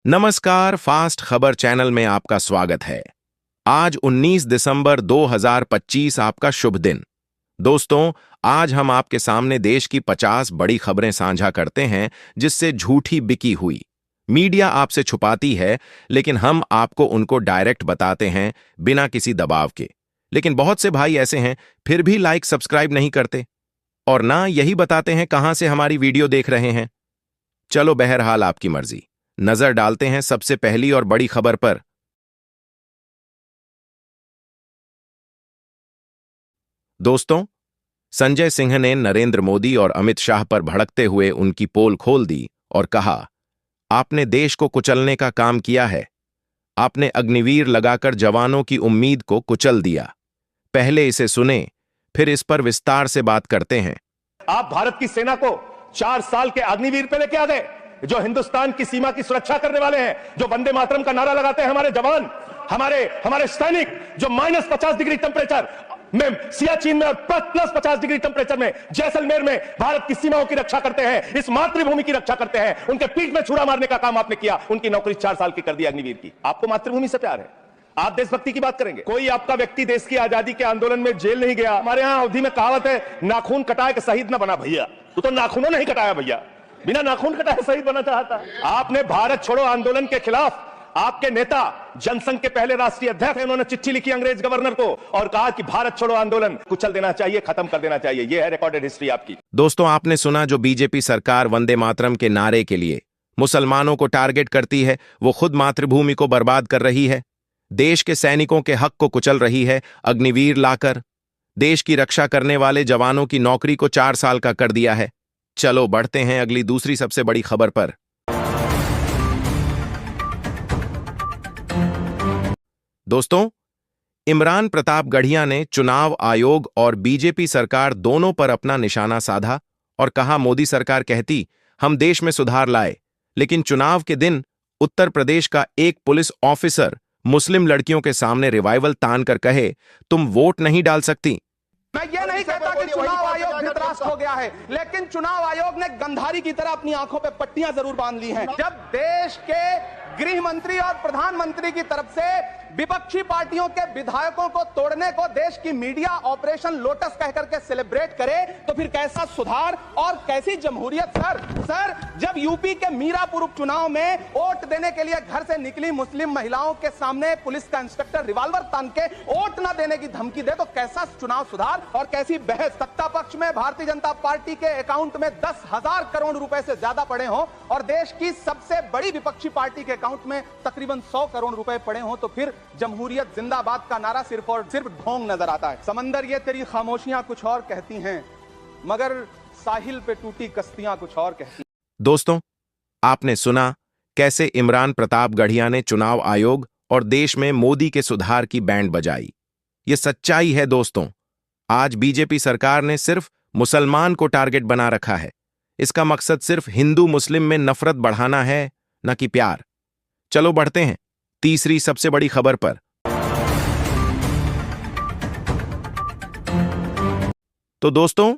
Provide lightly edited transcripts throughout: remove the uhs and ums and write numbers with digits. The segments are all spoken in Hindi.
नमस्कार, फास्ट खबर चैनल में आपका स्वागत है। आज 19 दिसंबर 2025 आपका शुभ दिन। दोस्तों, आज हम आपके सामने देश की 50 बड़ी खबरें साझा करते हैं जिससे झूठी बिकी हुई मीडिया आपसे छुपाती है, लेकिन हम आपको उनको डायरेक्ट बताते हैं बिना किसी दबाव के। लेकिन बहुत से भाई ऐसे हैं फिर भी लाइक सब्सक्राइब नहीं करते और ना यही बताते हैं कहां से हमारी वीडियो देख रहे हैं। चलो बहरहाल आपकी मर्जी, नजर डालते हैं सबसे पहली और बड़ी खबर पर। दोस्तों, संजय सिंह ने नरेंद्र मोदी और अमित शाह पर भड़कते हुए उनकी पोल खोल दी और कहा, आपने देश को कुचलने का काम किया है। आपने अग्निवीर लगाकर जवानों की उम्मीद को कुचल दिया। पहले इसे सुने, फिर इस पर विस्तार से बात करते हैं। आप भारत की सेना को 4 साल के अग्निवीर पे लेके आ गए, जो हिंदुस्तान की सीमा की सुरक्षा करने वाले हैं, जो वंदे मातरम का नारा लगाते हैं हमारे जवान, हमारे सैनिक, जो -50 डिग्री टेंपरेचर में सियाचिन में और +50 डिग्री टेंपरेचर में जैसलमेर में भारत की सीमाओं की रक्षा करते हैं, इस मातृभूमि की रक्षा करते हैं। उनके पीठ में छुरा मारने का काम आपने किया, उनकी नौकरी 4 साल की कर दी अग्निवीर की। आपको मातृभूमि से प्यार है, आप देशभक्ति की बात करेंगे। कोई आपका व्यक्ति देश की आजादी के आंदोलन में जेल नहीं गया। हमारे यहां अवधि में कहावत है, नाखून कटाए के शहीद ना बना भैया। तो नाखूनों नहीं कटाया भैया, बिना नाखून कटाए शहीद बनना चाहता। आपने भारत छोड़ो आंदोलन के खिलाफ, आपके नेता जनसंघ के पहले राष्ट्रीय अध्यक्ष हैं, उन्होंने चिट्ठी लिखी अंग्रेज गवर्नर को और कहा कि भारत छोड़ो आंदोलन कुचल देना चाहिए, खत्म कर देना चाहिए। यह है रिकॉर्डेड हिस्ट्री आपकी। दोस्तों, आपने सुना जो बीजेपी सरकार वंदे मातरम के नारे के लिए मुसलमानों को टारगेट करती है, वो खुद मातृभूमि को बर्बाद कर रही है, देश के सैनिकों के हक को कुचल रही है। अग्निवीर लाकर देश की रक्षा करने वाले जवानों की नौकरी को 4 साल का कर दिया है। चलो बढ़ते हैं अगली दूसरी सबसे बड़ी खबर पर। दोस्तों, इमरान प्रताप गढ़िया ने चुनाव आयोग और बीजेपी सरकार दोनों पर अपना निशाना साधा और कहा, मोदी सरकार कहती हम देश में सुधार लाए, लेकिन चुनाव के दिन उत्तर प्रदेश का एक पुलिस ऑफिसर मुस्लिम लड़कियों के सामने रिवाइवल तान कर कहे, तुम वोट नहीं डाल सकती। मैं ये नहीं कहता कि चुनाव आयोग धृतराष्ट्र हो गया है, लेकिन चुनाव आयोग ने गंधारी की तरह अपनी आंखों पे पट्टियां जरूर बांध ली हैं। जब देश के गृह मंत्री और प्रधानमंत्री की तरफ से विपक्षी पार्टियों के विधायकों को तोड़ने को देश की मीडिया ऑपरेशन लोटस कहकर के सेलिब्रेट करे, तो फिर कैसा सुधार और कैसी जमहूरियत। सर, जब यूपी के मीरापुर उपचुनाव में वोट देने के लिए घर से निकली मुस्लिम महिलाओं के सामने पुलिस का इंस्पेक्टर रिवॉल्वर तान के वोट न देने की धमकी दे, तो कैसा चुनाव सुधार और कैसी बहस। सत्ता पक्ष में भारतीय जनता पार्टी के अकाउंट में 10,000 करोड़ रुपए से ज्यादा पड़े हों और देश की सबसे बड़ी विपक्षी पार्टी के अकाउंट में तकरीबन 100 करोड़ रुपए पड़े हों, तो फिर जमहूरियत जिंदाबाद का नारा सिर्फ और सिर्फ ढोंग नजर आता है। समंदर ये तेरी खामोशियां कुछ और कहती हैं, मगर साहिल पे टूटी कश्तियां कुछ और कहती। दोस्तों, आपने सुना कैसे इमरान प्रताप गढ़िया ने चुनाव आयोग और देश में मोदी के सुधार की बैंड बजाई। ये सच्चाई है दोस्तों। आज बीजेपी सरकार ने सिर्फ मुसलमान को टारगेट बना रखा है। इसका मकसद सिर्फ हिंदू मुस्लिम में नफरत बढ़ाना है, न कि प्यार। चलो बढ़ते हैं तीसरी सबसे बड़ी खबर पर। तो दोस्तों,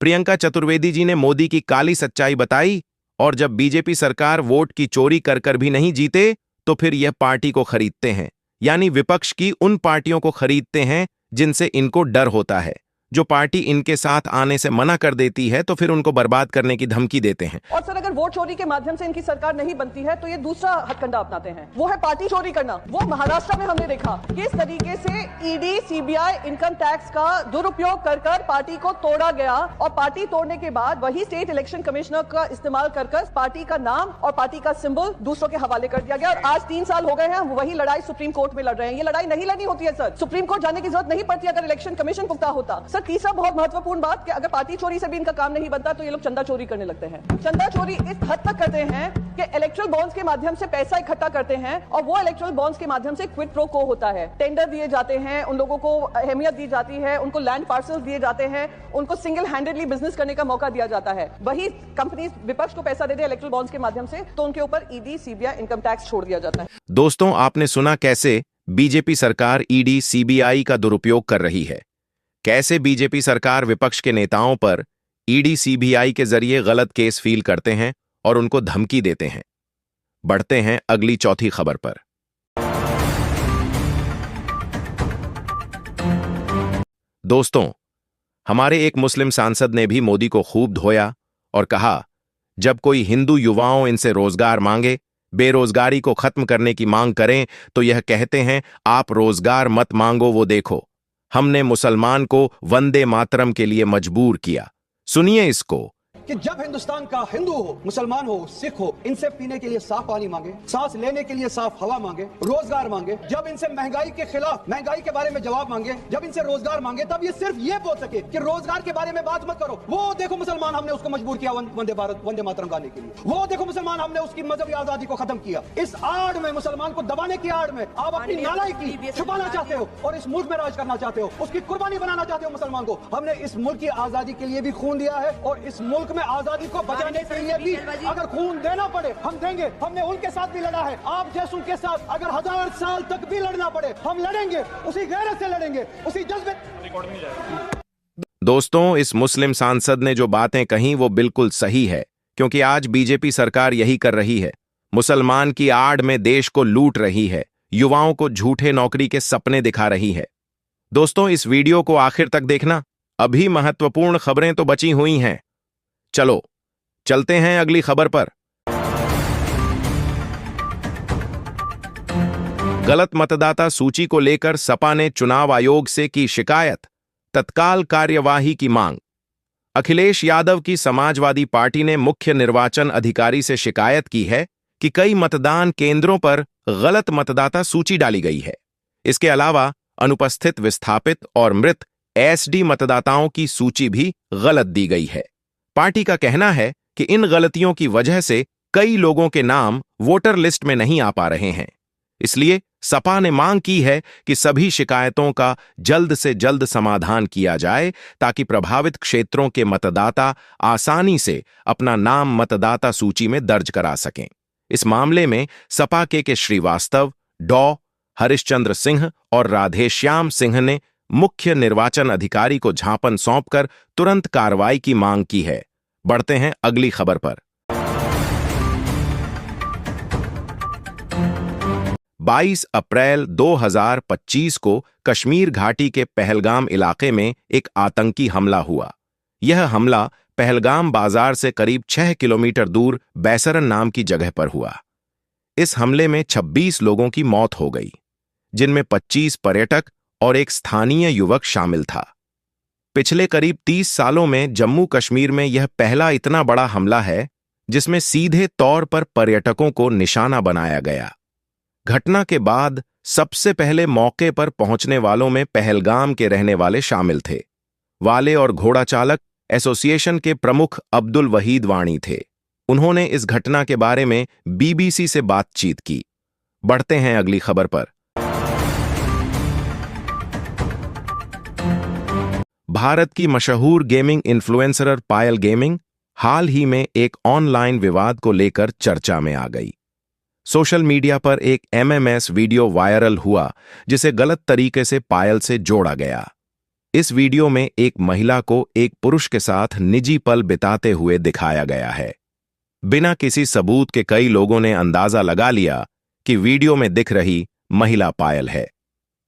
प्रियंका चतुर्वेदी जी ने मोदी की काली सच्चाई बताई, और जब बीजेपी सरकार वोट की चोरी कर कर भी नहीं जीते तो फिर यह पार्टी को खरीदते हैं, यानी विपक्ष की उन पार्टियों को खरीदते हैं जिनसे इनको डर होता है। जो पार्टी इनके साथ आने से मना कर देती है तो फिर उनको बर्बाद करने की धमकी देते हैं। और सर, अगर वोट चोरी के माध्यम से इनकी सरकार नहीं बनती है तो ये दूसरा हथकंडा अपनाते हैं, वो है पार्टी चोरी करना। वो महाराष्ट्र में हमने देखा किस तरीके से ईडी, सीबीआई, इनकम टैक्स का दुरुपयोग कर कर पार्टी को तोड़ा गया, और पार्टी तोड़ने के बाद वही स्टेट इलेक्शन कमिश्नर का इस्तेमाल कर कर पार्टी का नाम और पार्टी का सिंबल दूसरों के हवाले कर दिया गया। और आज 3 साल हो गए हैं, वही लड़ाई सुप्रीम कोर्ट में लड़ रहे हैं। ये लड़ाई नहीं लड़नी होती है सर, सुप्रीम कोर्ट जाने की जरूरत नहीं पड़ती अगर इलेक्शन कमीशन पुख्ता होता। सर, तीसरा बहुत महत्वपूर्ण बात कि अगर पार्टी चोरी से भी इनका काम नहीं बनता तो ये लोग चंदा चोरी करने लगते हैं। चंदा चोरी इस हद तक करते हैं कि इलेक्ट्रल बॉन्ड्स के माध्यम से पैसा इकट्ठा करते हैं, और वो इलेक्ट्रल बॉन्ड्स के माध्यम से क्विड प्रो को होता है। टेंडर दिए जाते हैं, उन लोगों को अहमियत दी जाती है, उनको लैंड पार्सल्स दिए जाते हैं, उनको सिंगल हैंडेडली बिजनेस करने का मौका दिया जाता है। वही कंपनी विपक्ष को पैसा दे दे इलेक्ट्रल बॉन्ड्स के माध्यम से, तो उनके ऊपर ईडी, सीबीआई, इनकम टैक्स छोड़ दिया जाता है। दोस्तों, आपने सुना कैसे बीजेपी सरकार ईडी, सीबीआई का दुरुपयोग कर रही है। कैसे बीजेपी सरकार विपक्ष के नेताओं पर ईडी, सीबीआई के जरिए गलत केस फील करते हैं और उनको धमकी देते हैं। बढ़ते हैं अगली चौथी खबर पर। दोस्तों, हमारे एक मुस्लिम सांसद ने भी मोदी को खूब धोया और कहा, जब कोई हिंदू युवाओं इनसे रोजगार मांगे, बेरोजगारी को खत्म करने की मांग करें, तो यह कहते हैं आप रोजगार मत मांगो, वो देखो हमने मुसलमान को वंदे मातरम के लिए मजबूर किया। सुनिए इसको कि जब हिंदुस्तान का हिंदू हो, मुसलमान हो, सिख हो, इनसे पीने के लिए साफ पानी मांगे, सांस लेने के लिए साफ हवा मांगे, रोजगार मांगे, जब इनसे महंगाई के खिलाफ, महंगाई के बारे में जवाब मांगे, जब इनसे रोजगार मांगे, तब ये सिर्फ ये बोल सके कि रोजगार के बारे में बात मत करो। वो देखो मुसलमान, हमने उसको मजबूर किया वंदे मातरम गाने के लिए। वो देखो मुसलमान, हमने उसकी मजहबी आजादी को खत्म किया। इस आड़ में, मुसलमान को दबाने की आड़ में आप अपनी नालायकी छुपाना चाहते हो और इस मुल्क में राज करना चाहते हो, उसकी कुर्बानी बनाना चाहते हो मुसलमान को। हमने इस मुल्क की आजादी के लिए भी खून दिया है और इस मुल्क में आजादी को बचाने के लिए भी अगर खून देना पड़े हम देंगे। हमने उनके साथ भी लड़ा है, आप जैसों के साथ अगर 1000 साल तक भी लड़ना पड़े हम लड़ेंगे, उसी गैरत से लड़ेंगे, उसी जज्बे। दोस्तों, इस मुस्लिम सांसद ने जो बातें कहीं वो बिल्कुल सही है, क्योंकि आज बीजेपी सरकार यही कर रही है। मुसलमान की आड़ में देश को लूट रही है, युवाओं को झूठे नौकरी के सपने दिखा रही है। दोस्तों, इस वीडियो को आखिर तक देखना, अभी महत्वपूर्ण खबरें तो बची हुई हैं। चलो चलते हैं अगली खबर पर। गलत मतदाता सूची को लेकर सपा ने चुनाव आयोग से की शिकायत, तत्काल कार्यवाही की मांग। अखिलेश यादव की समाजवादी पार्टी ने मुख्य निर्वाचन अधिकारी से शिकायत की है कि कई मतदान केंद्रों पर गलत मतदाता सूची डाली गई है। इसके अलावा अनुपस्थित, विस्थापित और मृत एसडी मतदाताओं की सूची भी गलत दी गई है। पार्टी का कहना है कि इन गलतियों की वजह से कई लोगों के नाम वोटर लिस्ट में नहीं आ पा रहे हैं। इसलिए सपा ने मांग की है कि सभी शिकायतों का जल्द से जल्द समाधान किया जाए, ताकि प्रभावित क्षेत्रों के मतदाता आसानी से अपना नाम मतदाता सूची में दर्ज करा सकें। इस मामले में सपा के श्रीवास्तव, डॉ हरिश्चंद्र सिंह और राधेश्याम सिंह ने मुख्य निर्वाचन अधिकारी को ज्ञापन सौंपकर तुरंत कार्रवाई की मांग की है। बढ़ते हैं अगली खबर पर। 22 अप्रैल 2025 को कश्मीर घाटी के पहलगाम इलाके में एक आतंकी हमला हुआ। यह हमला पहलगाम बाजार से करीब 6 किलोमीटर दूर बैसरन नाम की जगह पर हुआ। इस हमले में 26 लोगों की मौत हो गई, जिनमें 25 पर्यटक और एक स्थानीय युवक शामिल था। पिछले करीब 30 सालों में जम्मू कश्मीर में यह पहला इतना बड़ा हमला है जिसमें सीधे तौर पर पर्यटकों को निशाना बनाया गया। घटना के बाद सबसे पहले मौके पर पहुंचने वालों में पहलगाम के रहने वाले शामिल थे। वाले और घोड़ा चालक एसोसिएशन के प्रमुख अब्दुल वहीद वाणी थे। उन्होंने इस घटना के बारे में बीबीसी से बातचीत की। बढ़ते हैं अगली खबर पर। भारत की मशहूर गेमिंग इन्फ्लुएंसर पायल गेमिंग हाल ही में एक ऑनलाइन विवाद को लेकर चर्चा में आ गई। सोशल मीडिया पर एक एमएमएस वीडियो वायरल हुआ जिसे गलत तरीके से पायल से जोड़ा गया। इस वीडियो में एक महिला को एक पुरुष के साथ निजी पल बिताते हुए दिखाया गया है। बिना किसी सबूत के कई लोगों ने अंदाजा लगा लिया कि वीडियो में दिख रही महिला पायल है।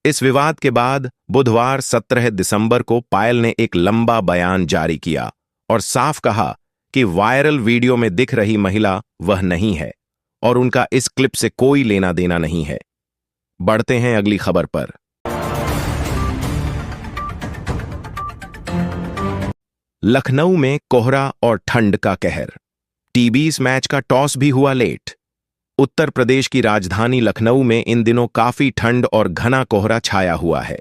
इस विवाद के बाद बुधवार 17 दिसंबर को पायल ने एक लंबा बयान जारी किया और साफ कहा कि वायरल वीडियो में दिख रही महिला वह नहीं है और उनका इस क्लिप से कोई लेना देना नहीं है। बढ़ते हैं अगली खबर पर। लखनऊ में कोहरा और ठंड का कहर। टी20 मैच का टॉस भी हुआ लेट। उत्तर प्रदेश की राजधानी लखनऊ में इन दिनों काफी ठंड और घना कोहरा छाया हुआ है।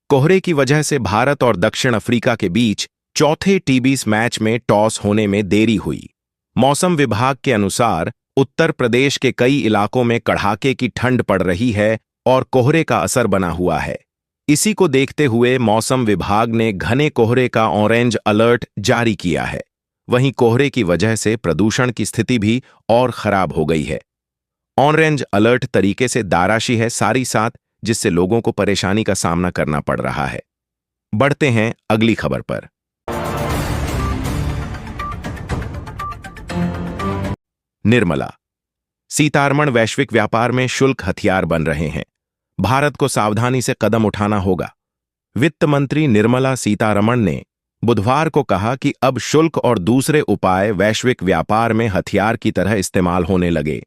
कोहरे की वजह से भारत और दक्षिण अफ्रीका के बीच चौथे टी20 मैच में टॉस होने में देरी हुई। मौसम विभाग के अनुसार उत्तर प्रदेश के कई इलाकों में कड़ाके की ठंड पड़ रही है और कोहरे का असर बना हुआ है। इसी को देखते हुए मौसम विभाग ने घने कोहरे का ऑरेंज अलर्ट जारी किया है। वहीं कोहरे की वजह से प्रदूषण की स्थिति भी और खराब हो गई है। ऑरेंज अलर्ट तरीके से दाराशी है सारी साथ, जिससे लोगों को परेशानी का सामना करना पड़ रहा है। बढ़ते हैं अगली खबर पर। निर्मला। सीतारमण, वैश्विक व्यापार में शुल्क हथियार बन रहे हैं। भारत को सावधानी से कदम उठाना होगा। वित्त मंत्री निर्मला सीतारमण ने बुधवार को कहा कि अब शुल्क और दूसरे उपाय वैश्विक व्यापार में हथियार की तरह इस्तेमाल होने लगे।